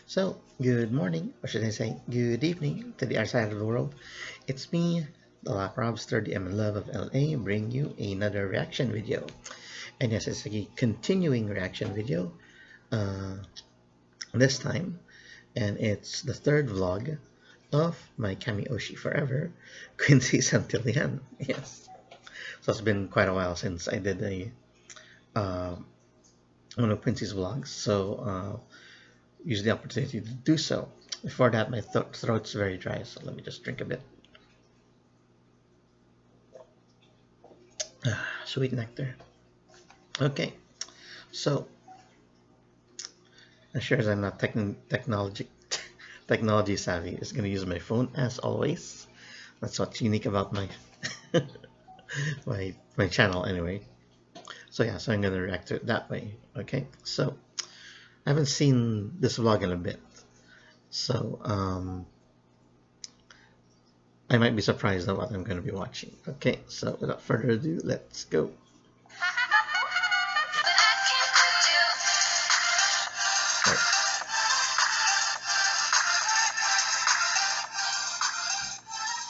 So, good morning, or should I say, good evening to the other side of the world. It's me, the Black Robster, the M in Love of LA, bringing you another reaction video. And yes, it's a continuing reaction video uh, this time, and it's the third vlog of my Kami-oshi forever, Quincy Santillan. Yes. So it's been quite a while since I did uh, one of Quincy's vlogs, so use the opportunity to do so. Before that, my throat's very dry, so let me just drink a bit. Sweet nectar. Okay, so as sure as I'm not technology savvy, just gonna use my phone as always. That's what's unique about my my channel anyway. So yeah, so I'm gonna react to it that way. Okay, so I haven't seen this vlog in a bit, so I might be surprised at what I'm gonna be watching. Okay, so without further ado, let's go.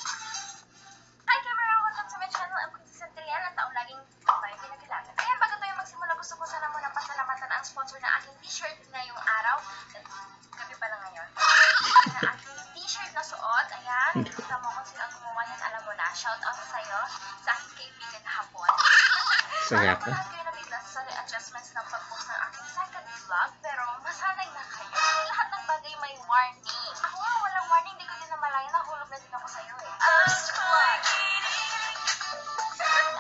Hi camera! Welcome to my channel. I'm Quincy Santillan at taong laging may pinagkailangan. Ayan, bago tayo magsimula, gusto ko sana muna pasalamatan ang sponsor ng aking t-shirt ngayong araw. Gabi pa lang ngayon. Ang aking t-shirt na suot. Ayan, kita mo kung sino ang gumawa yan. Alam mo na, shout out sa'yo sa aking kaibigan hapon. Alam ko lahat kayo nabigla sa adjustments ng pag-post ng aking second vlog, pero masanay na kayo. Lahat ng bagay may warning. Ako nga, walang warning. Hindi ko din namalayan. Nahulog na din ako sa'yo eh. First vlog.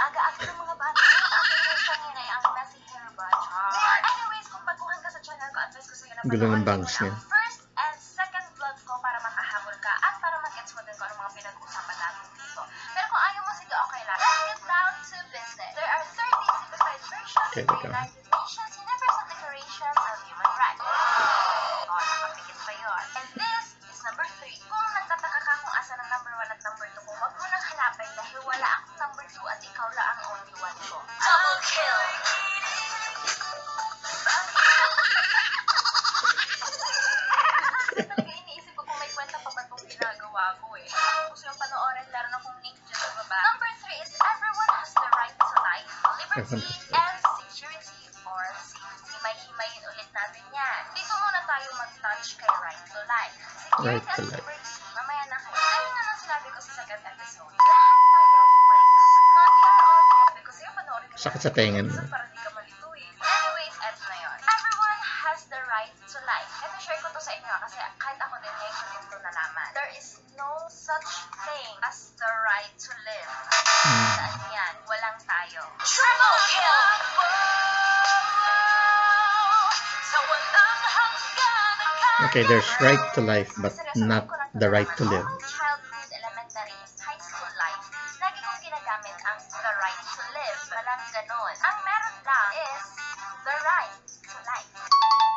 Aga-aga ng mga bata. Ang aking hairstyle ngayon ay ang messy hair bunch. Anyways, kung baguhan ka sa channel ko, advice ko sa'yo na Gulo ng panoorin bangs mo niya. ang first and second vlog ko para makahabol ka at para mag-gets mo din kung anong mga pinag-uusapan natin dito. Pero kung ayaw mo, sige, okay lang. Let's get down to business. There are 13 simplified versions Okay, of the United Nations Universal Declaration of Human Rights. Nakapikit pa yun. And this is number 3. Kung nagtataka ka kung asa ng number 1 at number 2 ko, wag mo nang hanapin dahil wala akong number 2 at ikaw lang ang only one ko. Double kill! Talaga iniisip ko kung may kwenta pa ba itong ginagawa ko eh. Gusto yung panoorin, meron akong link dyan sa baba. Number 3 is everyone has the right to life, liberty, and security or safety. Himay-himayin ulit natin yan. Dito muna tayo mag-touch kay right to life. Security Right to and life. liberty, mamaya na kayo. Ayun nga lang sinabi ko sa second episode. Lahat tayo may kasama. We are all good because yung panoorin ka Sakit sa tenga mo. para di ka malito eh. Anyways, eto na yun. Everyone has the right to life. Ito share ko to sa inyo kasi kahit ako din ngayon ko din to nalaman. There is no such thing as the right to live. Saan yan? Walang tayo. Triple kill! Okay, there's right to life, but not the right to live. All my childhood, elementary, high school life, lagi kong ginagamit ang the right to live. Walang ganon. Ang meron lang is the right to life.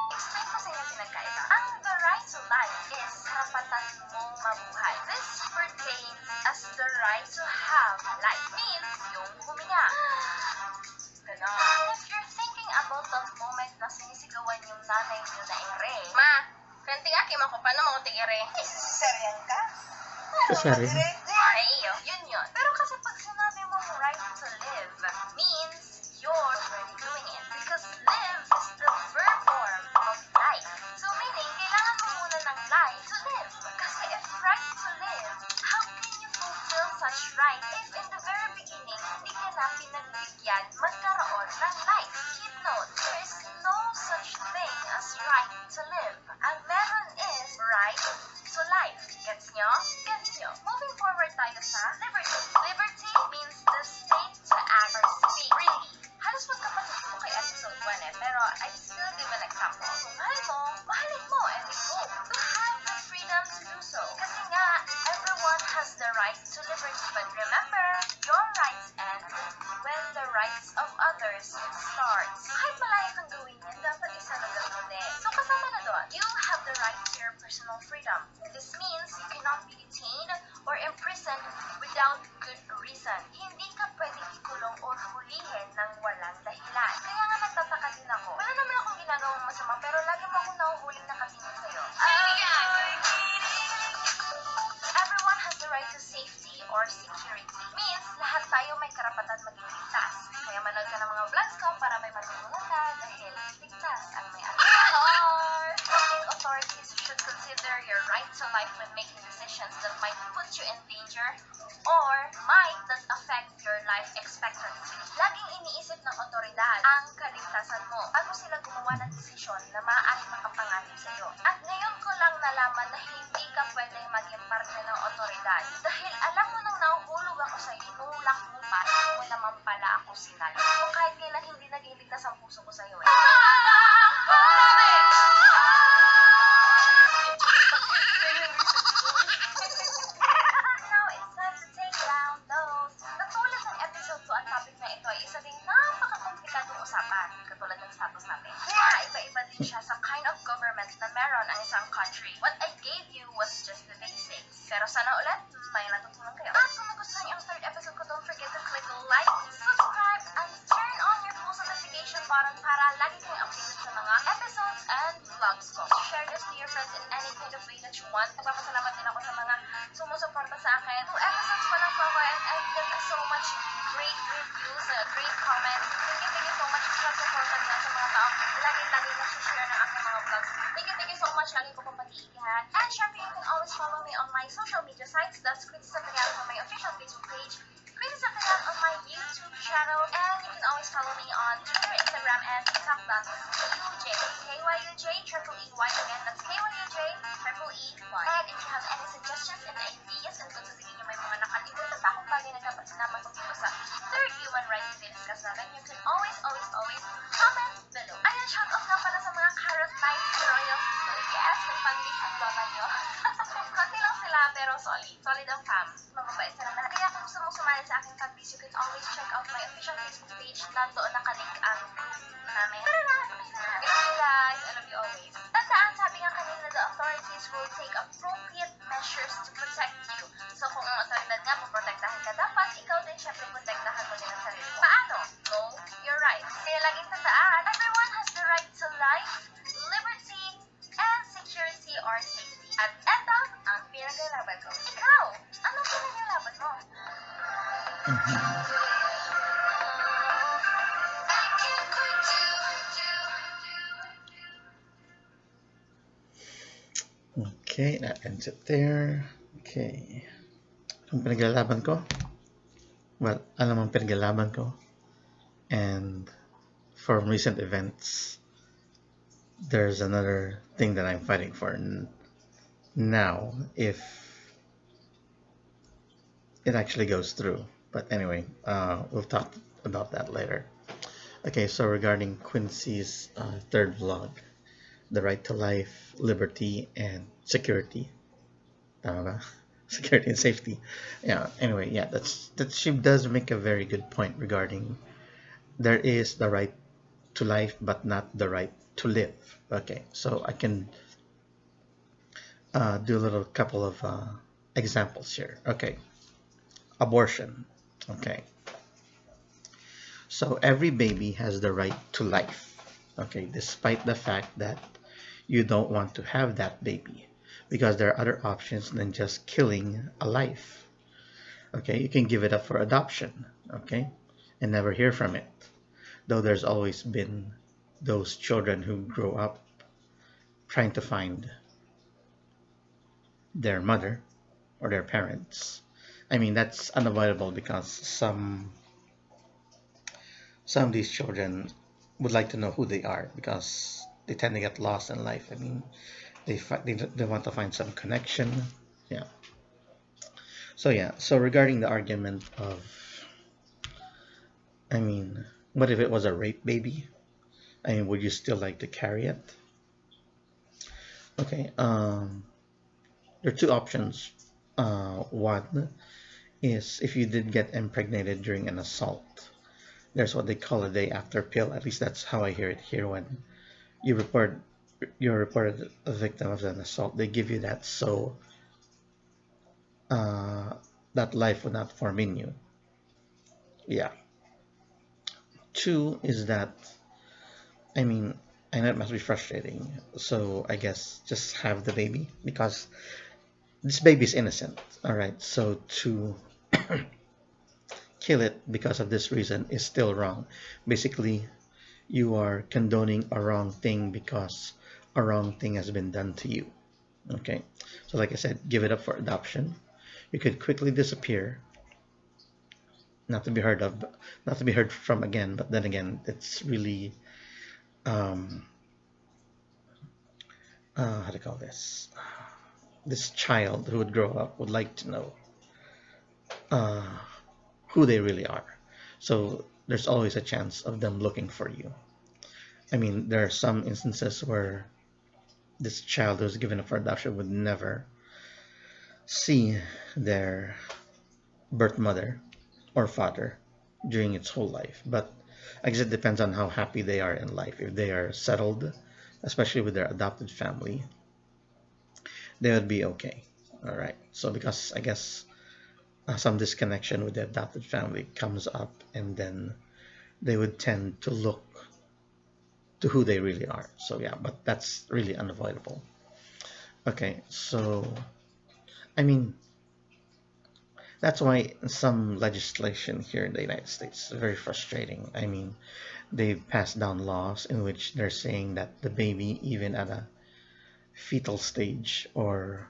Explain ko sa inyo pinagkaiba. Ang the right to life is karapatan mong mabuhay. This pertains as the right to have life. Means yung huminga. Ganon. If you're thinking about that moment na sinisigawan yung nanay niyo na ere. Ma, kanting aki mo ko paano mga tingere? Seryan ka? Sorry. Ay, yun yun. Pero kasi pag sinabi mong right to live, means you're already doing it. Because live is the verb form of life. So meaning, kailangan mo muna ng life to live. Kasi if right to live, how can you fulfill such right if in the very beginning, hindi ka na pinagbigyan magkaroon ng life? Keep note, there is no such thing as right to live. Ang meron is right to life. Gets nyo? Gets nyo? Moving forward tayo sa liberty. Liberty means the state to act or speak freely. Halos magkapatid ko kay episode 1 eh, pero I still give an example. Kung mahal mo, mahalin mo, and we go. To have the freedom to do so. Kasi nga, everyone has the right to liberty. But remember, your rights end when the rights of others start. Kahit malaya kang gawin yan, dapat isalagal mo din. So kasama na doon, you have the right to your personal freedom. This means you cannot be detained or imprisoned without good reason. Hindi ka pwedeng ikulong or hulihin ng walang dahilan. Kaya nga nagtataka din ako. Wala naman akong ginagawang masama pero lagi mo akong nahuhuling nakatingin sa'yo. declare your right to life when making decisions that might put you in danger or might that affect your life expectancy. Laging iniisip ng otoridad ang kaligtasan mo bago sila gumawa ng desisyon na maaaring makapanganib sa iyo. At ngayon ko lang nalaman na hindi ka pwedeng maging parte ng otoridad dahil alam mo nang nahuhulog ako sa inulak mo pa, hindi mo naman pala ako sinalo. O kahit kailan hindi naging ligtas ang puso ko sa iyo eh. Now it's time to take down those. Natulad ng episode 2 ang topic na ito ay isa ding napaka-komplikadong usapan, katulad ng status natin. Kaya iba-iba din siya sa kind of government na meron ang isang country. What I gave you was just the basics. Pero sana ulit, may natutunan kayo. At kung nagustuhan niyo ang third episode ko, don't forget to click like, subscribe, and turn on your post notification button para lagi kayong updated sa mga episodes and vlogs ko. Share this to your friends in any kind of way that you want. Nagpapasalamat din ako sa mga sumusuporta sa akin. 2 episodes pa lang po ako and I get so much great reviews, great comments. Thank you so much sa support nila sa mga taong lagi-lagi na share ng aking mga vlogs. Thank you so much. Lagi ko pong pag-iigihan. And syempre, you can always follow me on my social media sites. That's Quincy Santillan on my official Facebook page, Quincy Santillan on my YouTube channel, and you can always follow me on Twitter, Instagram, and TikTok. That's KYUJ, triple EY. Again, that's KYUJ, triple EY. And if you have any suggestions and ideas, and kung sasabihin nyo may mga nakalimutan pa akong bagay na dapat sinaman ko dito sa third human rights discuss natin, you can always comment below. Ayan, shout out na pala sa mga Carrot Knight royalties ko. Yes, nagpag-list ang lola nyo. Konti lang sila, pero solid. Solid ang fam. Mababait sila lahat. Kaya kung gusto mong sumali sa aking pag-list, you can always check out my official Facebook page. Nandoon nakalink ang group namin. Tara na! I love you guys. I love you always. Tandaan, sabi nga kanina, the authorities will take appropriate measures to protect you. So kung ang otoridad nga poprotektahan ka, dapat ikaw din syempre protektahan mo din ang sarili mo. Paano? Know your rights. Kaya laging tandaan, everyone has the right to life, liberty, and security or safety. At eto ang pinaglalaban ko. Ikaw, anong pinaglalaban mo? Okay, that ends it there. Okay. Ang pinaglalaban ko? Well, alam ang pinaglalaban ko. And from recent events, there's another thing that I'm fighting for now if it actually goes through. But anyway, we'll talk about that later. Okay, so regarding Quincy's third vlog, the right to life, liberty, and security. Tama ba? Security and safety. Yeah, anyway, yeah, that she does make a very good point regarding there is the right to life but not the right to live. Okay, so I can do a little couple of examples here. Okay, abortion. Okay, so every baby has the right to life. Okay, despite the fact that you don't want to have that baby because there are other options than just killing a life. Okay, you can give it up for adoption. Okay, and never hear from it. Though there's always been those children who grow up trying to find their mother or their parents. I mean, that's unavoidable because some of these children would like to know who they are because they tend to get lost in life. I mean, they want to find some connection. Yeah. So yeah, so regarding the argument of, I mean, what if it was a rape baby? I mean, would you still like to carry it? Okay, there are two options. One is if you did get impregnated during an assault. There's what they call a day after pill. At least that's how I hear it here when you're reported a victim of an assault. They give you that so that life would not form in you. Yeah. Two is that, I mean, I know it must be frustrating, so I guess just have the baby because this baby is innocent. All right, so to kill it because of this reason is still wrong. Basically, you are condoning a wrong thing because a wrong thing has been done to you. Okay, so like I said, give it up for adoption. You could quickly disappear, not to be heard of, not to be heard from again. But then again, it's really um, how to call this? This child who would grow up would like to know uh, who they really are. So there's always a chance of them looking for you. I mean, there are some instances where this child who's given up for adoption would never see their birth mother or father during its whole life. But I guess it depends on how happy they are in life. If they are settled, especially with their adopted family, they would be okay. All right. So because I guess some disconnection with the adopted family comes up, and then they would tend to look to who they really are. So yeah, but that's really unavoidable. Okay, so I mean, that's why some legislation here in the United States is very frustrating. I mean, they've passed down laws in which they're saying that the baby, even at a fetal stage, or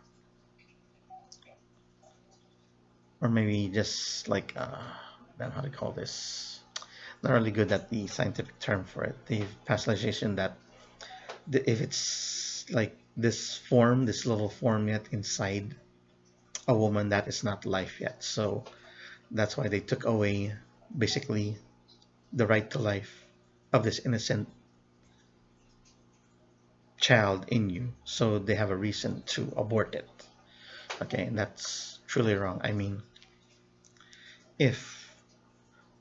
maybe just like then how to call this? Not really good at the scientific term for it. They've passed legislation that if it's like this form, this little form yet inside a woman, that is not life yet. So that's why they took away basically the right to life of this innocent child in you. So they have a reason to abort it. Okay, and that's truly wrong. I mean, if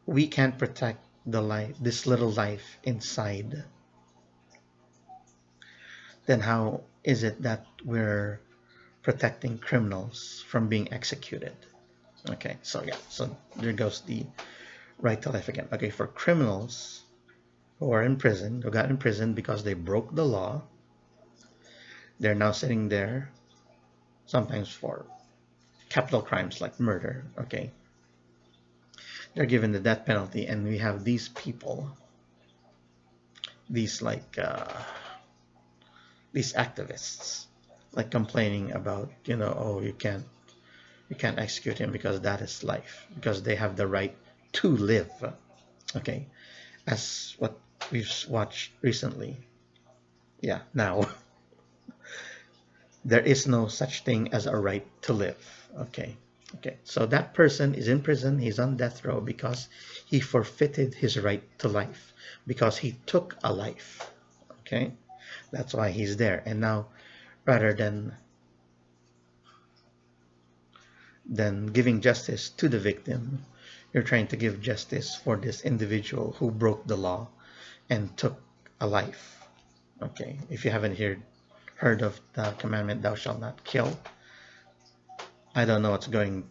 we can't protect the life, this little life inside, then how is it that we're protecting criminals from being executed? Okay, so yeah, so there goes the right to life again. Okay, for criminals who are in prison, who got in prison because they broke the law, they're now sitting there, sometimes for capital crimes like murder. Okay, they're given the death penalty, and we have these people, these like these activists, like complaining about, oh, you can't execute him because that is life, because they have the right to live. Okay, as what we've watched recently. Yeah, now there is no such thing as a right to live. Okay, okay, so that person is in prison, he's on death row because he forfeited his right to life, because he took a life. Okay, that's why he's there. And now, rather than giving justice to the victim, you're trying to give justice for this individual who broke the law and took a life. Okay, if you haven't heard of the commandment, thou shalt not kill, I don't know what's going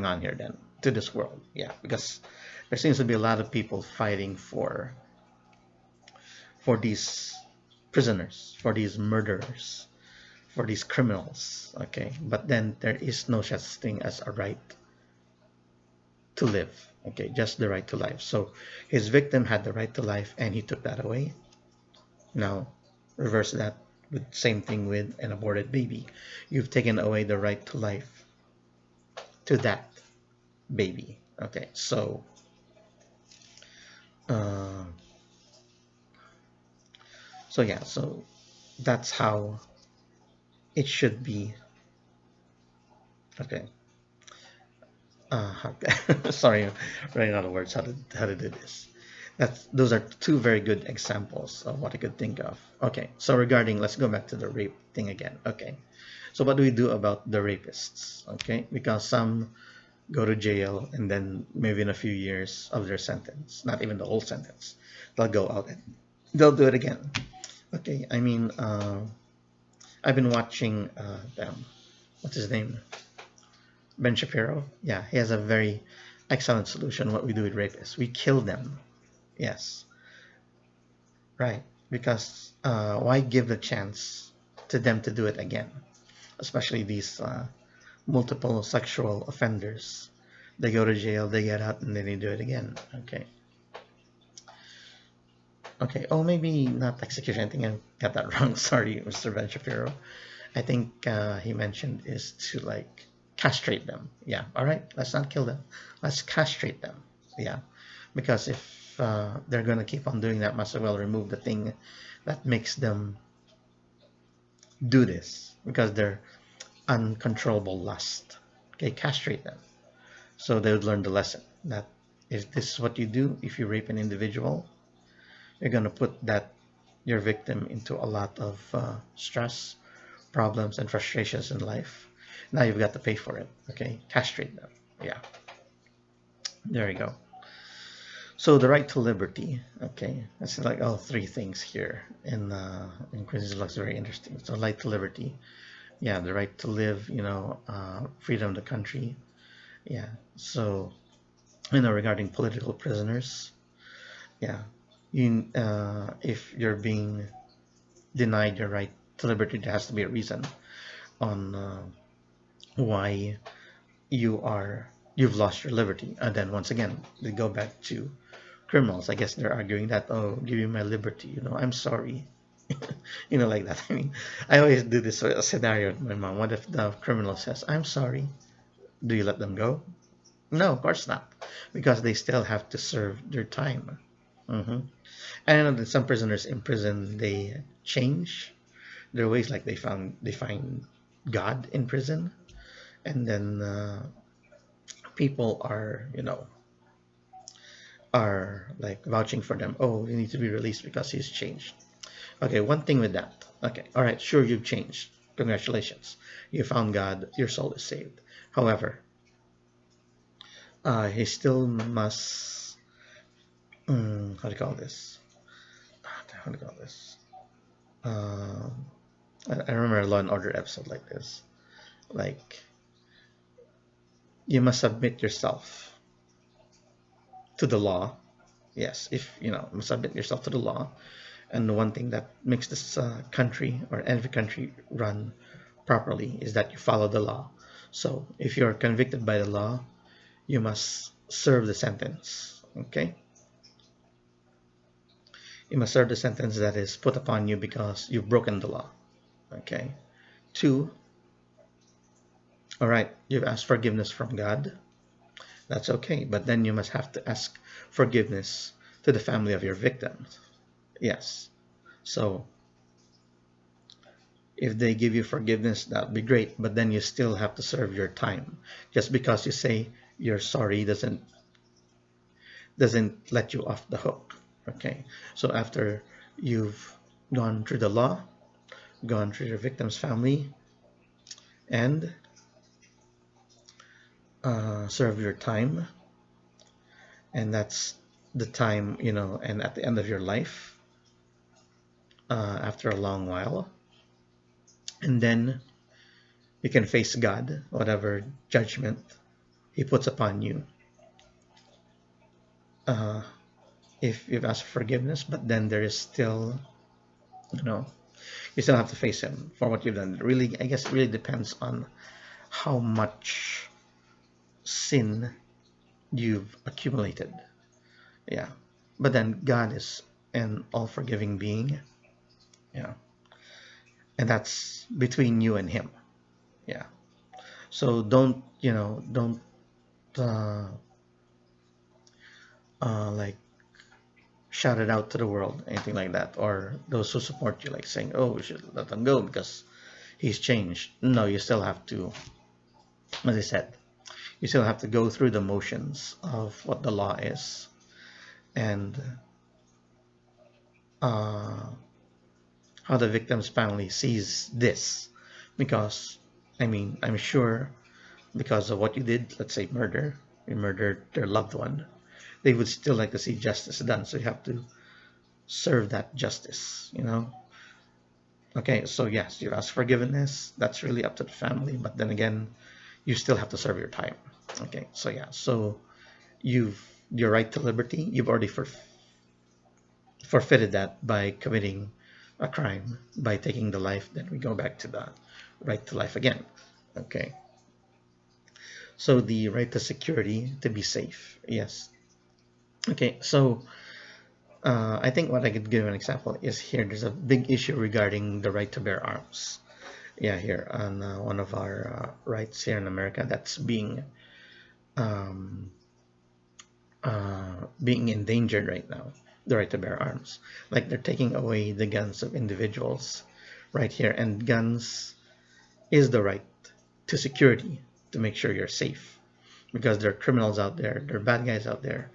on here then to this world. Yeah, because there seems to be a lot of people fighting for these prisoners, for these murderers, for these criminals. Okay, but then there is no such thing as a right to live. Okay, just the right to life. So his victim had the right to life, and he took that away. Now reverse that with same thing with an aborted baby. You've taken away the right to life to that baby. Okay, uh, so yeah, so that's how it should be. Okay. Sorry, I'm running out of words how to do this. Those are two very good examples of what I could think of. Okay, so regarding, let's go back to the rape thing again. Okay, so what do we do about the rapists? Okay, because some go to jail, and then maybe in a few years of their sentence, not even the whole sentence, they'll go out and they'll do it again. Okay, I mean, I've been watching them. What's his name? Ben Shapiro. Yeah, he has a very excellent solution. What we do with rapists, we kill them. Yes, right. Because why give the chance to them to do it again? Especially these multiple sexual offenders. They go to jail, they get out, and then they do it again. Okay. Okay. Oh, maybe not execution. I think I got that wrong. Sorry, Mr. Ben Shapiro. I think he mentioned is to like castrate them. Yeah, all right, let's not kill them. Let's castrate them. Yeah, because if they're going to keep on doing that, might as well remove the thing that makes them do this because they're uncontrollable lust. Okay, castrate them. So they would learn the lesson that if this is what you do, if you rape an individual, you're going to put that your victim into a lot of stress, problems, and frustrations in life. Now you've got to pay for it. Okay, castrate them. Yeah, there you go. So the right to liberty. Okay, that's like all three things here in Quincy looks very interesting. So right to liberty. Yeah, the right to live. Freedom of the country. Yeah. So regarding political prisoners. Yeah, if you're being denied your right to liberty, there has to be a reason on why you've lost your liberty. And then once again, they go back to criminals. I guess they're arguing that, oh, give me my liberty. I'm sorry. Like that. I mean, I always do this scenario with my mom. What if the criminal says, I'm sorry? Do you let them go? No, of course not, because they still have to serve their time. Hmm. And I know that some prisoners in prison they change their ways, like they find God in prison, and then people are like vouching for them. Oh, you need to be released because he's changed. Okay, one thing with that. Okay, all right, sure you've changed. Congratulations, you found God. Your soul is saved. However, he still must. How do you call this? How do you call this? Um, I remember a Law and Order episode like this. Like, you must submit yourself to the law. Yes, if you must submit yourself to the law. And the one thing that makes this country or every country run properly is that you follow the law. So if you're convicted by the law, you must serve the sentence. Okay, you must serve the sentence that is put upon you because you've broken the law. Okay. Two, all right, you've asked forgiveness from God. That's okay, but then you must have to ask forgiveness to the family of your victims. Yes. So if they give you forgiveness, that'd be great, but then you still have to serve your time. Just because you say you're sorry doesn't let you off the hook. Okay. So after you've gone through the law, gone through your victim's family, and serve your time, and that's the time, and at the end of your life, after a long while, and then you can face God, whatever judgment He puts upon you. Uh, if you've asked for forgiveness, but then there is still, you know, you still have to face Him for what you've done. Really, I guess it really depends on how much sin you've accumulated. Yeah. But then God is an all forgiving being. Yeah. And that's between you and Him. Yeah. So don't uh, like shout it out to the world, anything like that, or those who support you, like saying, "Oh, we should let them go because he's changed." No, you still have to, as I said, you still have to go through the motions of what the law is, and uh, how the victim's family sees this, because I mean, I'm sure because of what you did, let's say murder, you murdered their loved one, they would still like to see justice done. So you have to serve that justice. Okay, so yes, you ask forgiveness. That's really up to the family, but then again, you still have to serve your time. Okay, so yeah, so you've your right to liberty. You've already forfeited that by committing a crime, by taking the life. Then we go back to the right to life again. Okay, so the right to security, to be safe. Yes. Okay, so I think what I could give an example is here. There's a big issue regarding the right to bear arms. yeah, here on one of our rights here in America that's um, being endangered right now, the right to bear arms. Like they're taking away the guns of individuals right here, and guns is the right to security to make sure you're safe because there are criminals out there, there are bad guys out there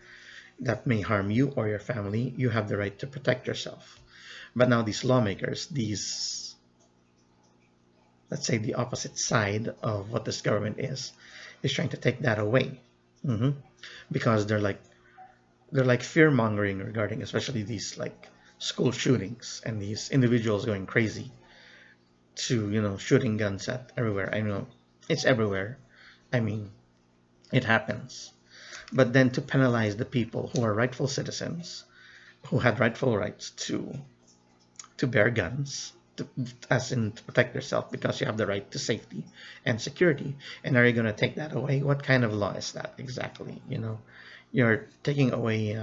that may harm you or your family. You have the right to protect yourself. But now these lawmakers, these, let's say the opposite side of what this government is trying to take that away. hmm Because they're like fear mongering regarding especially these like school shootings and these individuals going crazy to shooting guns at everywhere. I know it's everywhere. I mean, it happens. But then to penalize the people who are rightful citizens, who had rightful rights to bear guns, as in to protect yourself because you have the right to safety and security, and are you going to take that away? What kind of law is that exactly? You're taking away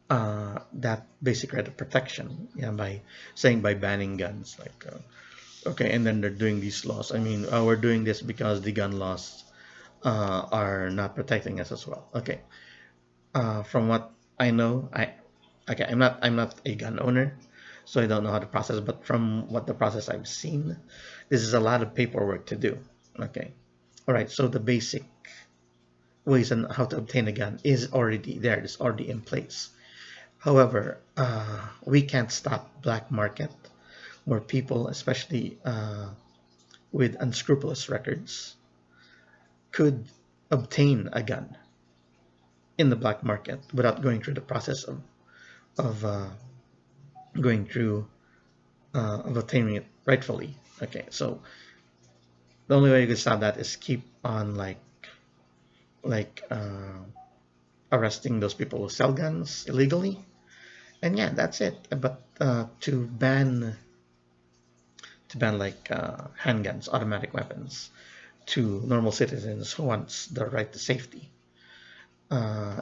that basic right of protection, yeah, by saying by banning guns, like okay, and then they're doing these laws. I mean, we're doing this because the gun laws are not protecting us as well. Okay, from what I know, okay, I'm not a gun owner, so I don't know how to process. But from what the process I've seen, this is a lot of paperwork to do. Okay, all right. So the basic ways on how to obtain a gun is already there. It's already in place. However, we can't stop black market where people, especially with unscrupulous records, could obtain a gun in the black market without going through the process of going through of obtaining it rightfully. Okay, so the only way you can stop that is keep on like arresting those people who sell guns illegally, and yeah, that's it. But to ban like handguns, automatic weapons, to normal citizens who wants the right to safety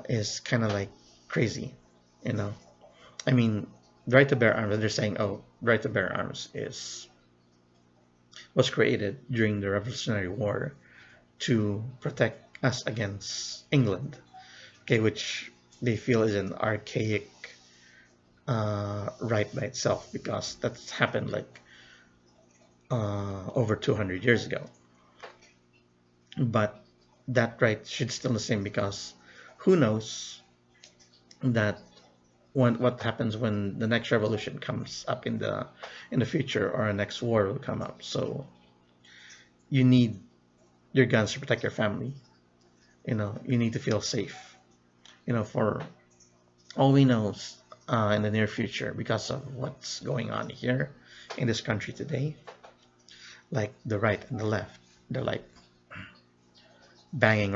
is kind of like crazy, you know. I mean, the right to bear arms. They're saying, oh, right to bear arms is was created during the Revolutionary War to protect us against England. Okay, which they feel is an archaic right by itself because that's happened like over 200 years ago. But that right should still the same because who knows that what happens when the next revolution comes up in the future or a next war will come up. So you need your guns to protect your family. You need to feel safe. For all we know in the near future, because of what's going on here in this country today, like the right and the left, they're like banging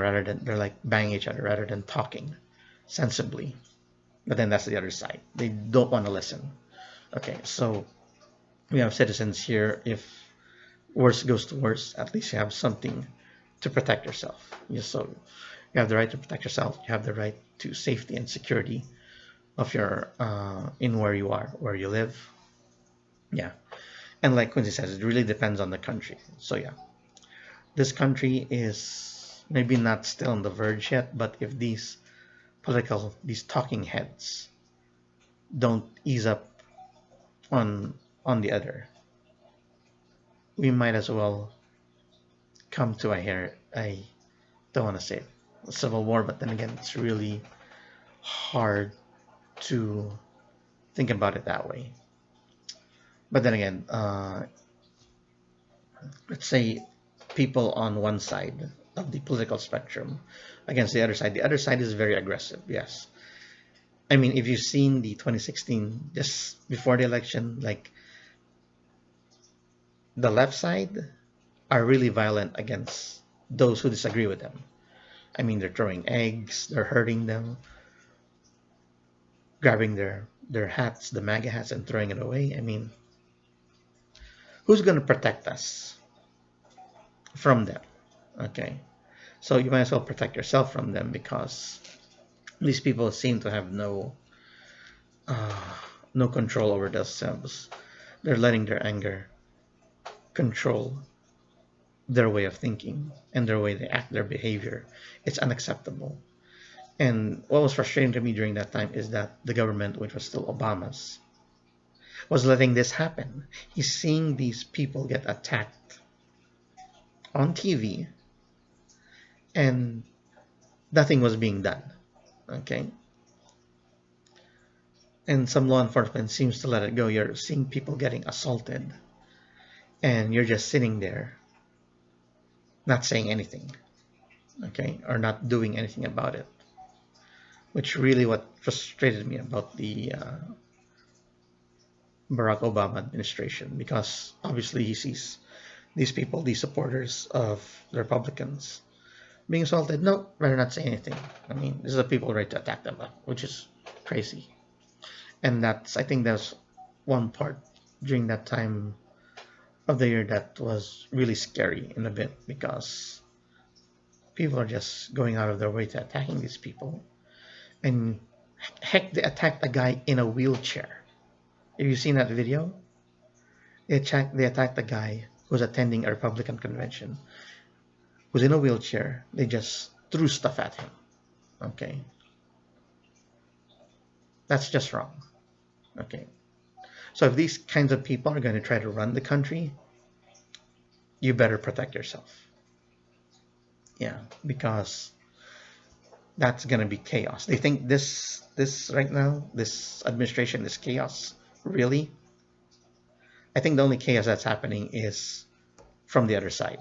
each other rather than talking sensibly. But then that's the other side. They don't want to listen. Okay, so we have citizens here. If worse goes to worse, at least you have something to protect yourself. So you have the right to protect yourself. You have the right to safety and security of your in where you are, where you live. Yeah, and like Quincy says, it really depends on the country. So yeah, this country is maybe not still on the verge yet, but if these talking heads don't ease up on the other, we might as well come to I don't want to say it, a civil war, but then again, it's really hard to think about it that way. But then again, let's say people on one side of the political spectrum against the other side. The other side is very aggressive, yes. I mean, if you've seen the 2016, just before the election, like the left side are really violent against those who disagree with them. I mean, they're throwing eggs, they're hurting them, grabbing their hats, the MAGA hats, and throwing it away. I mean, who's going to protect us from them? Okay, so you might as well protect yourself from them because these people seem to have uh, no control over themselves. They're letting their anger control their way of thinking and their way they act, their behavior. It's unacceptable. And what was frustrating to me during that time is that the government, which was still Obama's, was letting this happen. He's seeing these people get attacked on TV and nothing was being done. Okay? And some law enforcement seems to let it go. You're seeing people getting assaulted and you're just sitting there not saying anything, okay, or not doing anything about it, which really what frustrated me about the Barack Obama administration, because obviously he sees these people, these supporters of the Republicans, being assaulted. No, rather not say anything. I mean, this is the people right to attack them, which is crazy. And I think that's one part during that time of the year that was really scary in a bit, because people are just going out of their way to attacking these people. And heck, they attacked a guy in a wheelchair. Have you seen that video? They attacked a guy who's attending a Republican convention, who's in a wheelchair. They just threw stuff at him. Okay. That's just wrong. Okay. So if these kinds of people are going to try to run the country, you better protect yourself. Yeah, because that's going to be chaos. They think this right now, this administration is chaos. Really? I think the only chaos that's happening is from the other side,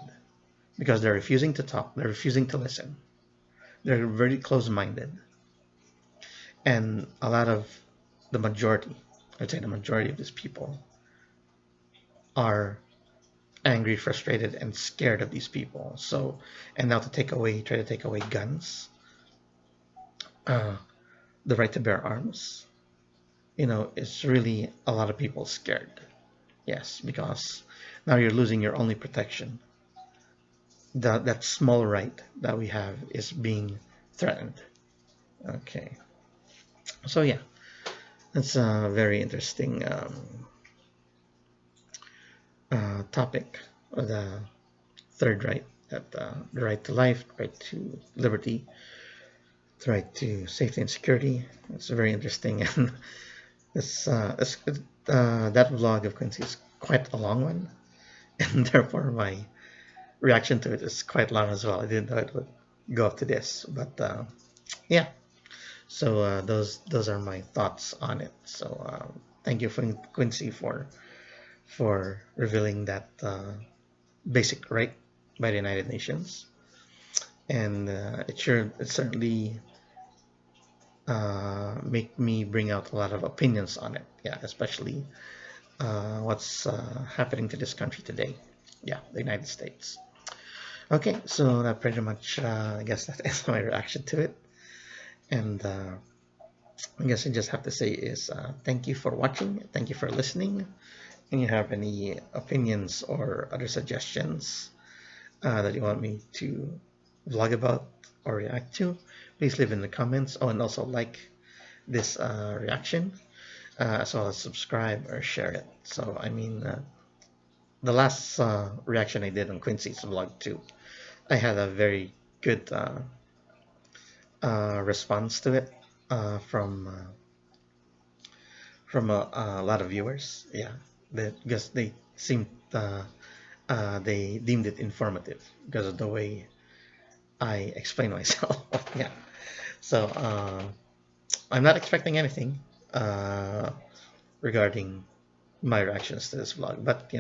because they're refusing to talk, they're refusing to listen. They're very close-minded. And a lot of the majority, I'd say the majority of these people are angry, frustrated, and scared of these people. So, and now to try to take away guns, the right to bear arms, it's really a lot of people scared. Yes, because now you're losing your only protection. That small right that we have is being threatened. Okay. So yeah, that's a very interesting topic. The third right, that the right to life, the right to liberty, the right to safety and security. It's very interesting, and that vlog of Quincy is quite a long one, and therefore my reaction to it is quite long as well. I didn't know it would go up to this, but yeah. So those are my thoughts on it. So thank you, Quincy, for revealing that basic right by the United Nations, and it certainly make me bring out a lot of opinions on it. Yeah, especially what's happening to this country today. Yeah, the United States. Okay, so that pretty much, I guess that is my reaction to it. And I guess I just have to say is thank you for watching, thank you for listening. And you have any opinions or other suggestions that you want me to vlog about or react to, please leave in the comments. Oh, and also like this reaction, as well as subscribe or share it. So I mean, the last reaction I did on Quincy's vlog too, I had a very good response to it from a lot of viewers. Yeah, because they seemed they deemed it informative because of the way I explain myself. Yeah, so I'm not expecting anything regarding my reactions to this vlog, but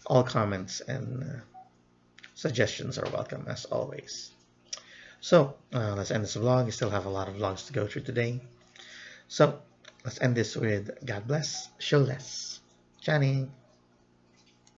all comments and suggestions are welcome as always. So let's end this vlog. We still have a lot of vlogs to go through today. So let's end this with God bless, show less. Johnny.